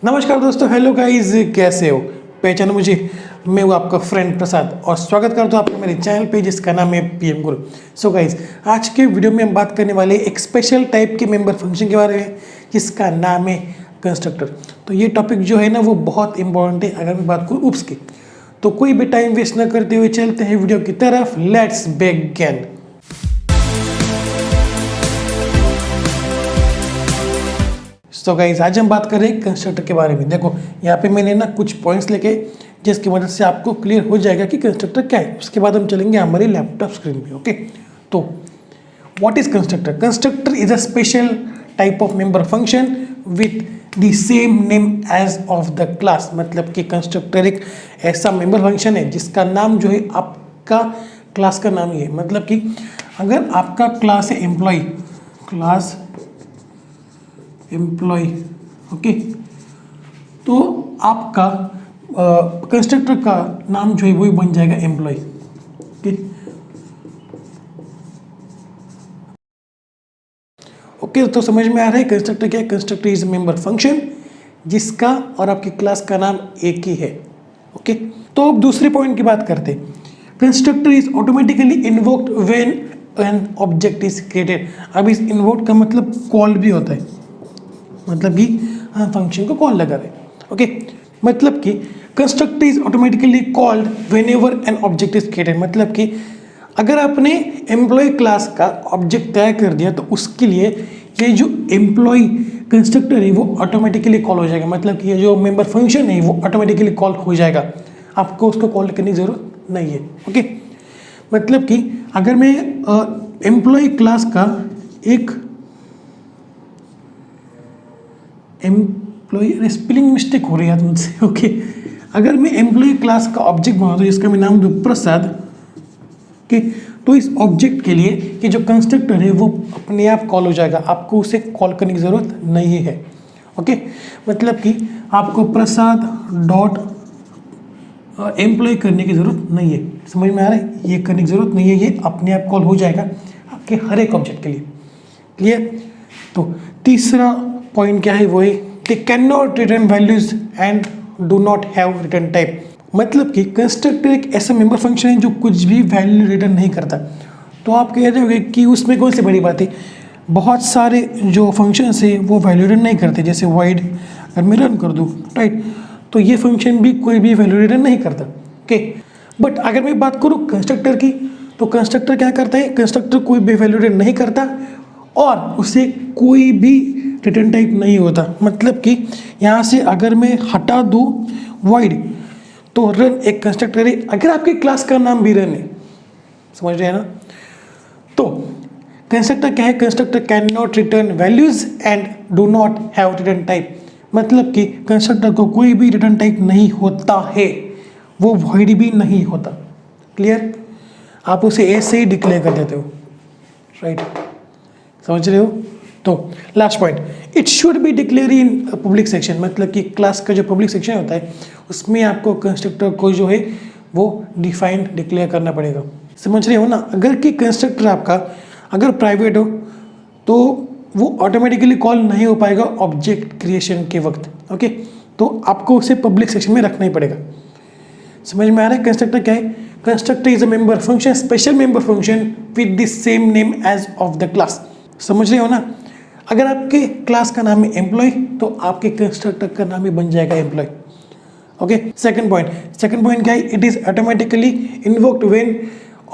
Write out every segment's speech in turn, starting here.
नमस्कार दोस्तों, hello guys, कैसे हो? पहचानो मुझे, मैं हूँ आपका फ्रेंड प्रसाद और स्वागत करता हूँ आपके मेरे चैनल पे जिसका नाम है पीएम गुरु। सो गाइस, आज के वीडियो में हम बात करने वाले एक स्पेशल टाइप के मेंबर फंक्शन के बारे में जिसका नाम है कंस्ट्रक्टर। तो ये टॉपिक जो है ना वो बहुत इंपॉर्टेंट है अगर मैं बात करूँ उप्स की। तो कोई भी टाइम वेस्ट न करते हुए चलते हैं वीडियो की तरफ। Let's begin. तो गाइस, आज हम बात करें कंस्ट्रक्टर के बारे में। देखो यहाँ पे मैंने ना कुछ पॉइंट्स लेके जिसकी मदद से आपको क्लियर हो जाएगा कि कंस्ट्रक्टर क्या है। उसके बाद हम चलेंगे हमारी लैपटॉप स्क्रीन पे। ओके, तो what is constructor? Constructor is a special type of member function with the same name as of the class. मतलब कि कंस्ट्रक्टर एक ऐसा मेंबर फंक्शन है जिसका नाम जो है आपका क्लास का नाम ही है। मतलब कि अगर आपका क्लास है एम्प्लॉय, क्लास एम्प्लॉय, ओके, तो आपका कंस्ट्रक्टर का नाम जो है वही बन जाएगा एम्प्लॉय। ओके ओके, तो समझ में आ रहा है कंस्ट्रक्टर क्या है? कंस्ट्रक्टर इज मेंबर फंक्शन जिसका और आपकी क्लास का नाम एक ही है। ओके, तो अब दूसरे पॉइंट की बात करते हैं। Constructor is automatically invoked when an object is created. अब इस इन्वोक्ड का मतलब कॉल भी होता है, मतलब कि हम फंक्शन को कॉल लगा रहे हैं। ओके, मतलब कि constructor is automatically called when ever an object is created. मतलब कि अगर आपने एम्प्लॉय क्लास का ऑब्जेक्ट तय कर दिया तो उसके लिए ये जो एम्प्लॉय कंस्ट्रक्टर है वो ऑटोमेटिकली कॉल हो जाएगा। मतलब कि ये जो मेंबर फंक्शन है वो ऑटोमेटिकली कॉल हो जाएगा, आपको उसको कॉल करने की जरूरत नहीं है। ओके, मतलब कि अगर मैं एम्प्लॉय क्लास का एक एम्प्लॉय, स्पेलिंग मिस्टेक हो रही है मुझसे। ओके, अगर मैं एम्प्लॉय क्लास का ऑब्जेक्ट बनाता हूँ जिसका मैं नाम दूँ प्रसाद के, तो इस ऑब्जेक्ट के लिए कि जो कंस्ट्रक्टर है वो अपने आप कॉल हो जाएगा, आपको उसे कॉल करने की ज़रूरत नहीं है। ओके, मतलब कि आपको प्रसाद डॉट एम्प्लॉय करने की ज़रूरत नहीं है। समझ में आ रहा है? ये करने की ज़रूरत नहीं है, ये अपने आप कॉल हो जाएगा आपके हर एक ऑब्जेक्ट के लिए। क्लियर? तो तीसरा पॉइंट क्या है? वो है they can not return values and do not have return type. मतलब कि कंस्ट्रक्टर एक ऐसा मेंबर फंक्शन है जो कुछ भी वैल्यू रिटर्न नहीं करता। तो आप कह रहे होंगे कि उसमें कौन सी बड़ी बात है? बहुत सारे जो फंक्शंस है वो वैल्यू रिटर्न नहीं करते, जैसे वाइड अगर मैं रन कर दूँ, राइट, तो ये फंक्शन भी कोई भी वैल्यू रिटर्न नहीं करता। ओके, बट अगर मैं बात करूँ कंस्ट्रक्टर की, तो कंस्ट्रक्टर क्या करता है? कंस्ट्रक्टर कोई भी वैल्यू रिटर्न नहीं करता और उसे कोई भी रिटर्न टाइप नहीं होता। मतलब कि यहाँ से अगर मैं हटा दूँ वाइड, तो रन एक कंस्ट्रक्टर है, अगर आपके क्लास का नाम भी रन है। समझ रहे हैं ना? तो कंस्ट्रक्टर क्या है? Constructor can not return values and do not have return type. मतलब कि कंस्ट्रक्टर को कोई भी रिटर्न टाइप नहीं होता है, वो वॉइड भी नहीं होता। क्लियर? आप उसे ऐसे ही डिक्लेयर कर देते हो, राइट? समझ रहे हो? तो last point, it should be declare in public section. मतलब कि क्लास का जो पब्लिक सेक्शन होता है उसमें आपको कंस्ट्रक्टर को जो है वो डिफाइंड डिक्लेयर करना पड़ेगा। समझ रहे हो ना? अगर कि कंस्ट्रक्टर आपका अगर प्राइवेट हो तो वो ऑटोमेटिकली कॉल नहीं हो पाएगा ऑब्जेक्ट क्रिएशन के वक्त। ओके, तो आपको उसे पब्लिक सेक्शन में रखना ही पड़ेगा। समझ में आ रहा है कंस्ट्रक्टर क्या है? Constructor is a member function, special member function with the same name as of the class. समझ रहे हो ना? अगर आपके क्लास का नाम है एम्प्लॉय तो आपके कंस्ट्रक्टर का नाम ही बन जाएगा एम्प्लॉय। ओके, सेकंड पॉइंट क्या है? It is automatically invoked when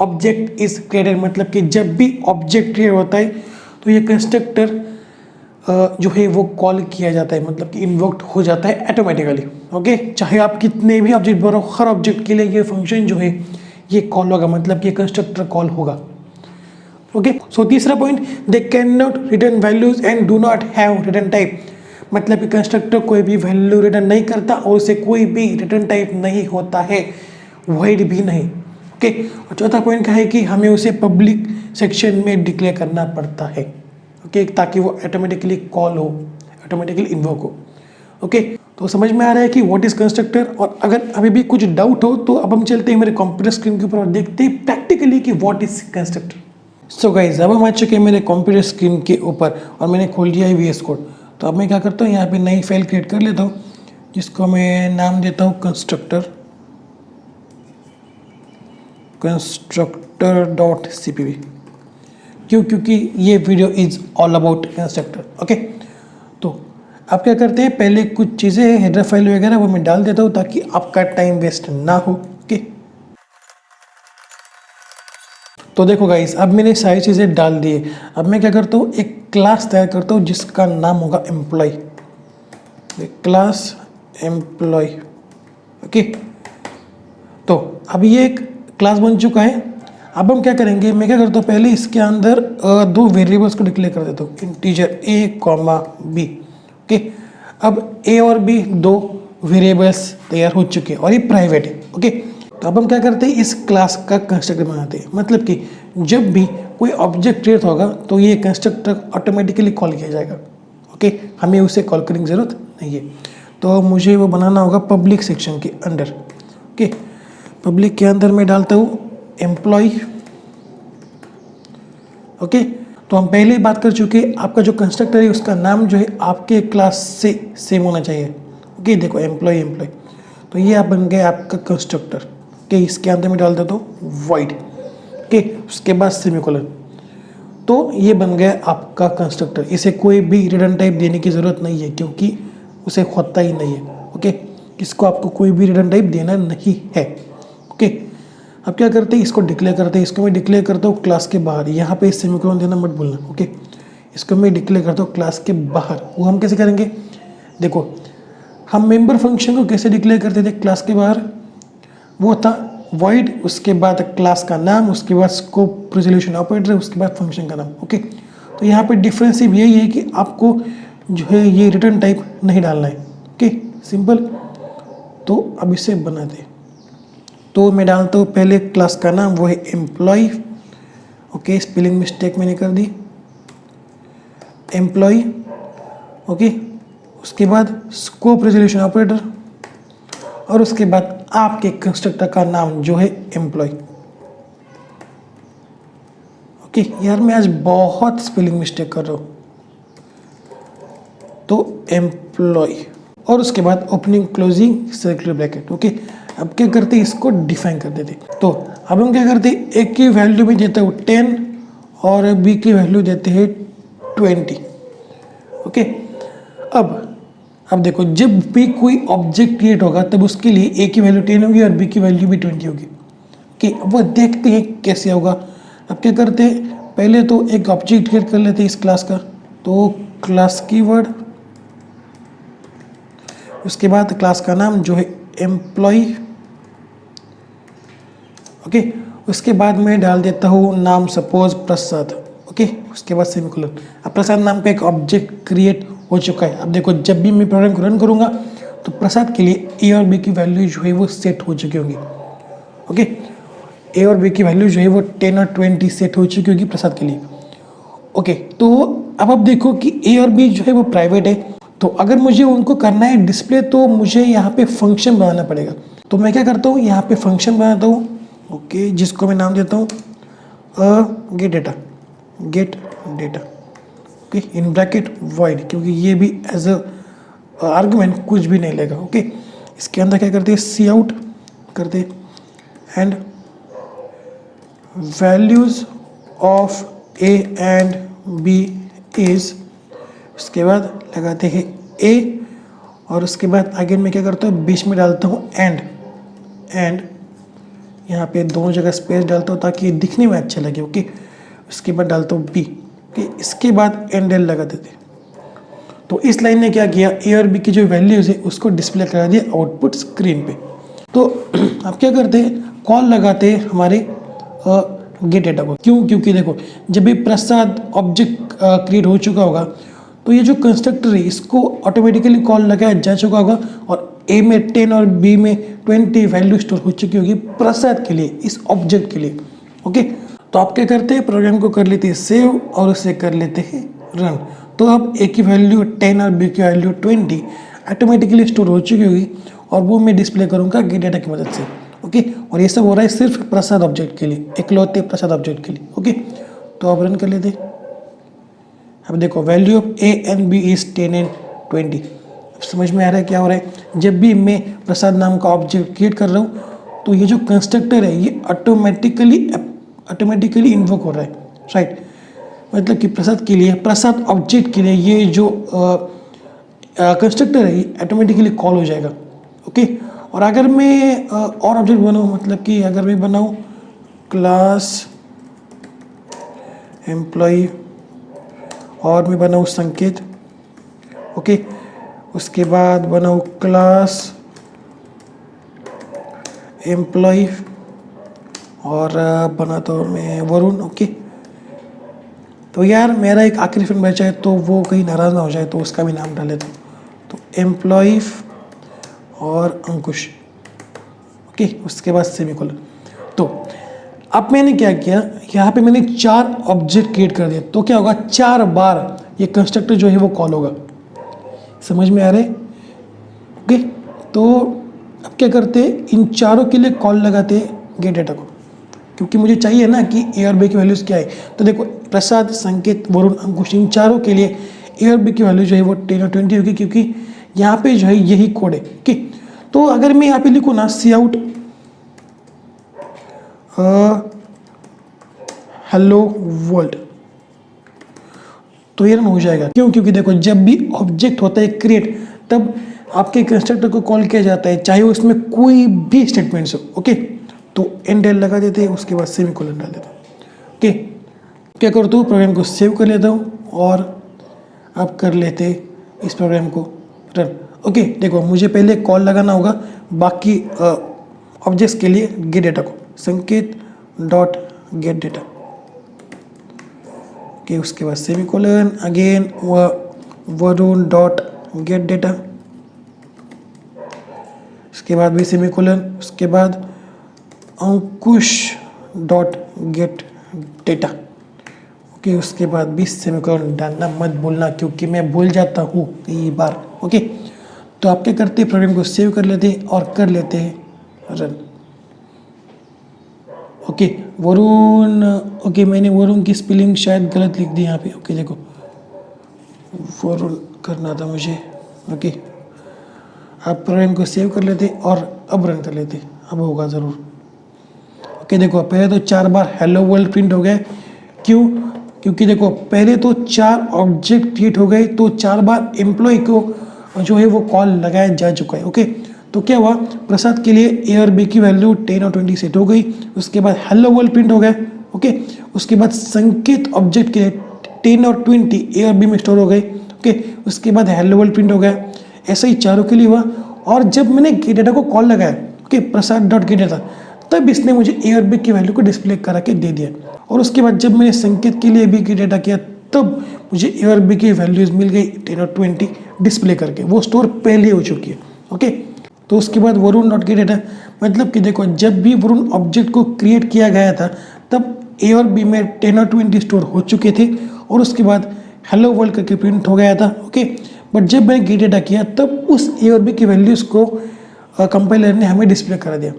object is created. मतलब कि जब भी ऑब्जेक्ट क्रिएट होता है तो ये कंस्ट्रक्टर जो है वो कॉल किया जाता है, मतलब कि इन्वोक्ड हो जाता है ऑटोमेटिकली। ओके, चाहे आप कितने भी ऑब्जेक्ट बनाओ, हर ऑब्जेक्ट के लिए ये फंक्शन जो है ये कॉल होगा, मतलब कि कंस्ट्रक्टर कॉल होगा। ओके, सो तीसरा point, they can not return values and do not have return type. मतलब कि कंस्ट्रक्टर कोई भी वैल्यू रिटर्न नहीं करता और उसे कोई भी रिटर्न टाइप नहीं होता है, वॉइड भी नहीं। ओके, और चौथा पॉइंट क्या है कि हमें उसे पब्लिक सेक्शन में डिक्लेयर करना पड़ता है। ओके, ताकि वो ऑटोमेटिकली कॉल हो, ऑटोमेटिकली इन्वोक हो। ओके, तो समझ में आ रहा है कि व्हाट इज कंस्ट्रक्टर। और अगर अभी भी कुछ डाउट हो तो अब हम चलते हैं मेरे कंप्यूटर स्क्रीन के ऊपर और देखते हैं प्रैक्टिकली कि what is constructor. So guys, अब हम आ चुके हैं मेरे कंप्यूटर स्क्रीन के ऊपर और मैंने खोल दिया है VS कोड। तो अब मैं क्या करता हूँ, यहाँ पे नई फाइल क्रिएट कर लेता हूँ जिसको मैं नाम देता हूँ कंस्ट्रक्टर डॉट cpp। क्यों? क्योंकि ये video is all about constructor. Okay, तो आप क्या करते हैं, पहले कुछ चीज़ें हेडर फाइल वगैरह वो मैं डाल देता हूँ ताकि आपका टाइम वेस्ट ना हो। ओके, तो देखो गाइस, अब मैंने सारी चीज़ें डाल दी है। अब मैं क्या करता हूँ, एक क्लास तैयार करता हूँ जिसका नाम होगा एम्प्लॉय, क्लास एम्प्लॉय। ओके, तो अब ये एक क्लास बन चुका है। अब हम क्या करेंगे, मैं क्या करता हूँ, पहले इसके अंदर दो वेरिएबल्स को डिक्लेयर कर देता हूँ, integer a comma b। Okay, अब a और b दो वेरिएबल्स तैयार हो चुके हैं और ये प्राइवेट है। ओके, तो अब हम क्या करते हैं, इस क्लास का कंस्ट्रक्टर बनाते हैं। मतलब कि जब भी कोई ऑब्जेक्ट क्रिएट होगा तो ये कंस्ट्रक्टर ऑटोमेटिकली कॉल किया जाएगा। ओके, हमें उसे कॉल करने की ज़रूरत नहीं है। तो मुझे वो बनाना होगा पब्लिक सेक्शन के अंदर। ओके, पब्लिक के अंदर मैं डालता हूँ एम्प्लॉय। ओके, तो हम पहले ही बात कर चुके हैं, आपका जो कंस्ट्रक्टर है उसका नाम जो है आपके क्लास से सेम होना चाहिए। ओके, देखो एम्प्लॉय एम्प्लॉय, तो ये आप बन गए आपका कंस्ट्रक्टर। ओके, इसके अंदर मैं डाल देता हूँ void। ओके, उसके बाद सेमीकोलन, तो ये बन गया आपका कंस्ट्रक्टर। इसे कोई भी रिटर्न टाइप देने की ज़रूरत नहीं है क्योंकि उसे होता ही नहीं है। ओके, इसको आपको कोई भी रिटर्न टाइप देना नहीं है। ओके, अब क्या करते हैं, इसको डिक्लेयर करते हैं। इसको मैं डिक्लेयर करता हूँ क्लास के बाहर। यहाँ पे सेमीकोलन देना मत भूलना। ओके, इसको मैं डिक्लेयर करता हूँ क्लास के बाहर। वो हम कैसे करेंगे, देखो हम मेंबर फंक्शन को कैसे डिक्लेयर करते थे क्लास के बाहर, वो था void, उसके बाद क्लास का नाम, उसके बाद स्कोप रेजोल्यूशन ऑपरेटर, उसके बाद फंक्शन का नाम। ओके, तो यहाँ पे डिफरेंस सिर्फ यही है कि आपको जो है ये रिटर्न टाइप नहीं डालना है। Okay, simple. तो अब इसे बनाते हैं, तो मैं डालता हूँ पहले क्लास का नाम, वो है एम्प्लॉय। ओके, स्पेलिंग मिस्टेक मैंने कर दी, एम्प्लॉय। ओके, उसके बाद स्कोप रेजोल्यूशन ऑपरेटर और उसके बाद आपके कंस्ट्रक्टर का नाम जो है एम्प्लॉय। ओके यार, मैं आज बहुत स्पेलिंग मिस्टेक कर रहा हूँ। तो एम्प्लॉय और उसके बाद opening closing circular bracket. Okay, अब क्या करते हैं, इसको डिफाइन कर देते। तो अब हम क्या करते हैं, ए की वैल्यू में देते हैं 10 और बी की वैल्यू देते हैं 20। ओके, अब देखो, जब भी कोई ऑब्जेक्ट क्रिएट होगा तब उसके लिए ए की वैल्यू 10 होगी और बी की वैल्यू भी 20 होगी। ओके, अब वो देखते हैं कैसे होगा। अब क्या करते हैं, पहले तो एक ऑब्जेक्ट क्रिएट कर लेते हैं इस क्लास का। तो क्लास कीवर्ड, उसके बाद क्लास का नाम जो है एम्प्लॉय। ओके, उसके बाद मैं डाल देता हूँ नाम, सपोज प्रसाद। ओके, उसके बाद सेमीकोलन। अब प्रसाद नाम का एक ऑब्जेक्ट क्रिएट हो चुका है। अब देखो, जब भी मैं प्रोग्राम को रन करूँगा तो प्रसाद के लिए ए और बी की वैल्यू जो है वो सेट हो चुकी होगी। ओके, ए और बी की वैल्यू जो है वो 10 और 20 सेट हो चुकी होगी प्रसाद के लिए। ओके, तो अब आप देखो कि ए और बी जो है वो प्राइवेट है, तो अगर मुझे उनको करना है डिस्प्ले तो मुझे यहाँ पे फंक्शन बनाना पड़ेगा। तो मैं क्या करता हूँ, यहाँ पे फंक्शन बनाता हूँ। ओके, जिसको मैं नाम देता हूँ gate data. Okay, in bracket void, क्योंकि ये भी एज अ आर्गुमेंट कुछ भी नहीं लेगा। ओके, इसके अंदर क्या करते हैं, सी आउट करते and values of a and b is, उसके बाद लगाते हैं ए और उसके बाद आगे मैं क्या करता हूँ, बीच में डालता हूँ एंड यहाँ पे दोनों जगह स्पेस डालता हूँ ताकि दिखने में अच्छा लगे। ओके, उसके बाद डालता हूँ बी। ओके, इसके बाद एंड एल लगा देते। तो इस लाइन ने क्या किया, ए और बी की जो वैल्यूज है उसको डिस्प्ले करा दिया आउटपुट स्क्रीन पे। तो अब क्या करते हैं, कॉल लगाते हैं हमारे गेट डेटा को। क्यों? क्योंकि देखो, जब भी प्रसाद ऑब्जेक्ट क्रिएट हो चुका होगा तो ये जो कंस्ट्रक्टर है इसको ऑटोमेटिकली कॉल लगाया जा चुका होगा और ए में 10 और बी में 20 वैल्यू स्टोर हो चुकी होगी प्रसाद के लिए, इस ऑब्जेक्ट के लिए। ओके, तो आप क्या करते हैं, प्रोग्राम को कर लेते हैं सेव और उसे कर लेते हैं रन। तो अब ए की वैल्यू 10 और बी की वैल्यू 20 ऑटोमेटिकली स्टोर हो चुकी होगी और वो मैं डिस्प्ले करूँगा गेट डेटा की मदद से। ओके, और ये सब हो रहा है सिर्फ प्रसाद ऑब्जेक्ट के लिए, इकलौते प्रसाद ऑब्जेक्ट के लिए। ओके, तो अब रन कर लेते। अब देखो, value of a and b is 10 and 20। समझ में आ रहा है क्या हो रहा है? जब भी मैं प्रसाद नाम का ऑब्जेक्ट क्रिएट कर रहा हूँ तो ये जो कंस्ट्रक्टर है ये ऑटोमेटिकली इन्वोक हो रहा है, राइट। मतलब कि प्रसाद के लिए, प्रसाद ऑब्जेक्ट के लिए ये जो कंस्ट्रक्टर है ये ऑटोमेटिकली कॉल हो जाएगा, ओके। और अगर मैं और ऑब्जेक्ट बनाऊँ, मतलब कि अगर मैं बनाऊँ क्लास एम्प्लॉय और मैं बनाऊँ संकेत, ओके। उसके बाद बनाऊँ क्लास एम्प्लॉय और बनाता हूँ मैं वरुण, ओके। तो यार मेरा एक आखिरी फ्रेंड बचा है तो वो कहीं नाराज़ ना हो जाए तो उसका भी नाम डाल देता हूँ। तो एम्प्लॉय और अंकुश, ओके। उसके बाद सेमीकोलन। तो अब मैंने क्या किया, यहाँ पे मैंने 4 ऑब्जेक्ट क्रिएट कर दिया। तो क्या होगा, 4 बार ये कंस्ट्रक्टर जो है वो कॉल होगा। समझ में आ रहा है? ओके। तो अब क्या करते हैं, इन चारों के लिए कॉल लगाते हैं गेट डेटा को, क्योंकि मुझे चाहिए ना कि ए और बी की वैल्यूज़ क्या है। तो देखो प्रसाद, संकेत, वरुण, अंकुश, इन चारों के लिए ए और बी की वैल्यू जो है वो 10 और 20 होगी, क्योंकि यहाँ पे जो है यही कोड है, ओके। तो अगर मैं यहाँ पे लिखूँ ना सी आउट हेलो वर्ल्ड, तो ये रन हो जाएगा। क्यों? क्योंकि देखो जब भी ऑब्जेक्ट होता है क्रिएट, तब आपके कंस्ट्रक्टर को कॉल किया जाता है, चाहे उसमें कोई भी स्टेटमेंट्स हो, ओके। तो एंड लगा देते हैं, उसके बाद सेमीकोलन डाल देता हूँ, ओके। क्या करता हूँ, प्रोग्राम को सेव कर लेता हूँ और अब कर लेते इस प्रोग्राम को रन, ओके। देखो मुझे पहले कॉल लगाना होगा बाकी ऑब्जेक्ट्स के लिए गेट डेटा को, संकेत डॉट गेट डेटा, ओके। उसके बाद semicolon, again Varun dot gate data, उसके बाद भी सेमीकोलन, उसके बाद अंकुश डॉट गेट डेटा, ओके। उसके बाद भी सेमीकोलन डालना मत भूलना, क्योंकि मैं भूल जाता हूँ कई बार, ओके। तो आप क्या करते हैं, प्रोग्राम को सेव कर लेते हैं और कर लेते हैं रन, ओके। वरुण, ओके मैंने वरुण की स्पेलिंग शायद गलत लिख दी यहाँ पे, ओके। देखो वरुण करना था मुझे, ओके। आप प्रोग्राम को सेव कर लेते और अब रन कर लेते, अब होगा ज़रूर, ओके। देखो पहले तो 4 बार हेलो वर्ल्ड प्रिंट हो गए। क्यों? क्योंकि देखो पहले तो 4 ऑब्जेक्ट क्रिएट हो गए, तो 4 बार एम्प्लॉय को जो है वो कॉल लगाया जा चुका है, ओके। तो क्या हुआ, प्रसाद के लिए ए और बी की वैल्यू 10 और 20 सेट हो गई। उसके बाद हेलो वर्ल्ड प्रिंट हो गया, ओके। उसके बाद संकेत ऑब्जेक्ट के लिए 10 और 20 ए और बी में स्टोर हो गए, ओके। उसके बाद हेलो वर्ल्ड प्रिंट हो गया। ऐसा ही चारों के लिए हुआ। और जब मैंने गेट डेटा को कॉल लगाया, ओके, प्रसाद डॉट गेट डेटा, तब इसने मुझे ए और बी की वैल्यू को डिस्प्ले करा के दे दिया। और उसके बाद जब मैंने संकेत के लिए भी गेट डेटा किया, तब मुझे ए और बी की वैल्यूज मिल गई 10 और 20 डिस्प्ले करके, वो स्टोर पहले हो चुकी है, ओके। तो उसके बाद वरुण डॉट गेट डेटा, मतलब कि देखो जब भी वरुण ऑब्जेक्ट को क्रिएट किया गया था तब ए और बी में 10 और 20 स्टोर हो चुके थे, और उसके बाद हेलो वर्ल्ड करके प्रिंट हो गया था, ओके। बट जब मैंने गेट डेटा किया तब उस ए और बी की वैल्यूज़ को कंपाइलर ने हमें डिस्प्ले करा दिया।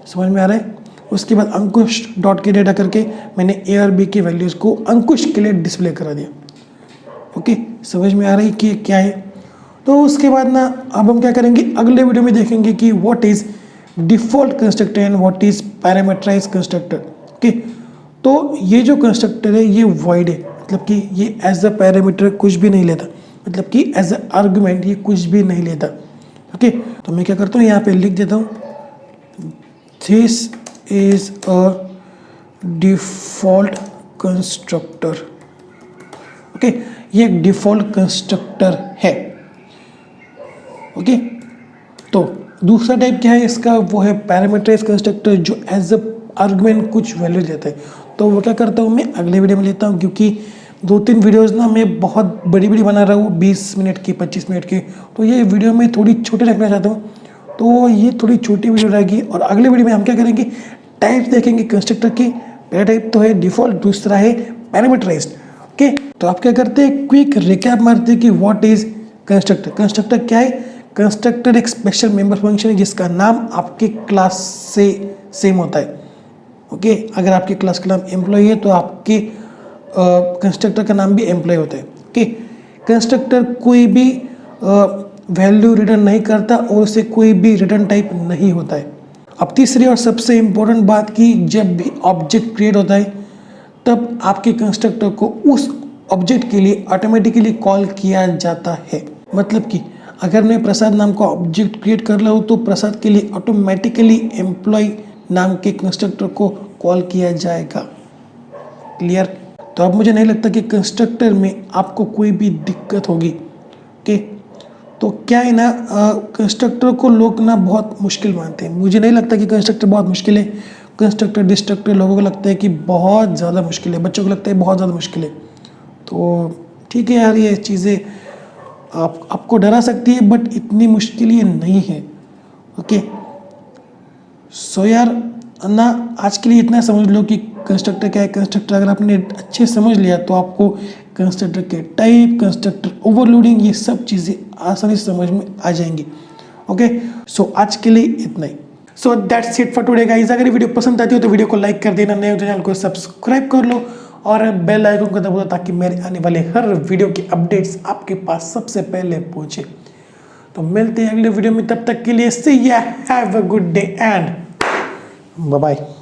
समझ में आ रहा है? उसके बाद अंकुश डॉट गेट डेटा करके मैंने ए और बी की वैल्यूज़ को अंकुश के लिए डिस्प्ले करा दिया, ओके। समझ में आ रही कि क्या है? तो उसके बाद ना अब हम क्या करेंगे, अगले वीडियो में देखेंगे कि what is default constructor and what is parameterized constructor, okay. तो ये जो कंस्ट्रक्टर है ये वॉइड है, मतलब कि ये एज अ पैरामीटर कुछ भी नहीं लेता, मतलब कि एज अ आर्गुमेंट ये कुछ भी नहीं लेता, ओके। तो मैं क्या करता हूँ, यहाँ पे लिख देता हूँ this is a default constructor, okay. ये एक डिफ़ॉल्ट कंस्ट्रक्टर है, ओके। तो दूसरा टाइप क्या है इसका, वो है पैरामीटराइज्ड कंस्ट्रक्टर, जो एज अ आर्गुमेंट कुछ वैल्यू देता है। तो वो क्या करता हूँ मैं अगले वीडियो में लेता हूँ, क्योंकि 2-3 वीडियोस ना मैं बहुत बड़ी बड़ी बना रहा हूँ, 20 मिनट की, 25 मिनट की। तो ये वीडियो मैं थोड़ी छोटी रखना चाहता हूँ, तो ये थोड़ी छोटी वीडियो रहेगी। और अगले वीडियो में हम क्या करेंगे, टाइप्स देखेंगे कंस्ट्रक्टर की। पहला टाइप तो है डिफ़ॉल्ट, दूसरा है पैरामीटराइज्ड, ओके। तो आप क्या करते हैं, क्विक रिकैप मारते हैं कि व्हाट इज़ कंस्ट्रक्टर। कंस्ट्रक्टर क्या है? कंस्ट्रक्टर एक स्पेशल मेंबर फंक्शन है जिसका नाम आपके क्लास से सेम होता है, ओके। अगर आपकी क्लास का नाम एम्प्लॉय है तो आपके कंस्ट्रक्टर का नाम भी एम्प्लॉय होता है, ओके। कंस्ट्रक्टर कोई भी वैल्यू रिटर्न नहीं करता और उसे कोई भी रिटर्न टाइप नहीं होता है। अब तीसरी और सबसे इम्पोर्टेंट बात की, जब भी ऑब्जेक्ट क्रिएट होता है तब आपके कंस्ट्रक्टर को उस ऑब्जेक्ट के लिए ऑटोमेटिकली कॉल किया जाता है। मतलब कि अगर मैं प्रसाद नाम का ऑब्जेक्ट क्रिएट कर रहा हूँ तो प्रसाद के लिए ऑटोमेटिकली एम्प्लॉय नाम के कंस्ट्रक्टर को कॉल किया जाएगा। क्लियर? तो अब मुझे नहीं लगता कि कंस्ट्रक्टर में आपको कोई भी दिक्कत होगी। ओके, तो क्या है ना, कंस्ट्रक्टर को लोग ना बहुत मुश्किल मानते हैं। मुझे नहीं लगता कि कंस्ट्रक्टर बहुत मुश्किल है। कंस्ट्रक्टर डिस्ट्रक्टर लोगों को लगता है कि बहुत ज़्यादा मुश्किल है, बच्चों को लगता है बहुत ज़्यादा मुश्किल है। तो ठीक है यार, ये चीज़ें आपको डरा सकती है बट इतनी मुश्किल ये नहीं है। ओके, सो यार ना, आज के लिए इतना समझ लो कि कंस्ट्रक्टर क्या है। कंस्ट्रक्टर अगर आपने अच्छे समझ लिया तो आपको कंस्ट्रक्टर के टाइप, कंस्ट्रक्टर ओवरलोडिंग, ये सब चीज़ें आसानी से समझ में आ जाएंगी। ओके, सो आज के लिए इतना ही। So that's it for today guys. अगर ये वीडियो पसंद आती हो तो वीडियो को लाइक कर देना, नए हो तो चैनल को सब्सक्राइब कर लो और बेल आइकन को दबा दो ताकि मेरे आने वाले हर वीडियो की अपडेट्स आपके पास सबसे पहले पहुंचे। तो मिलते हैं अगले वीडियो में, तब तक के लिए see ya, have a good day and bye bye.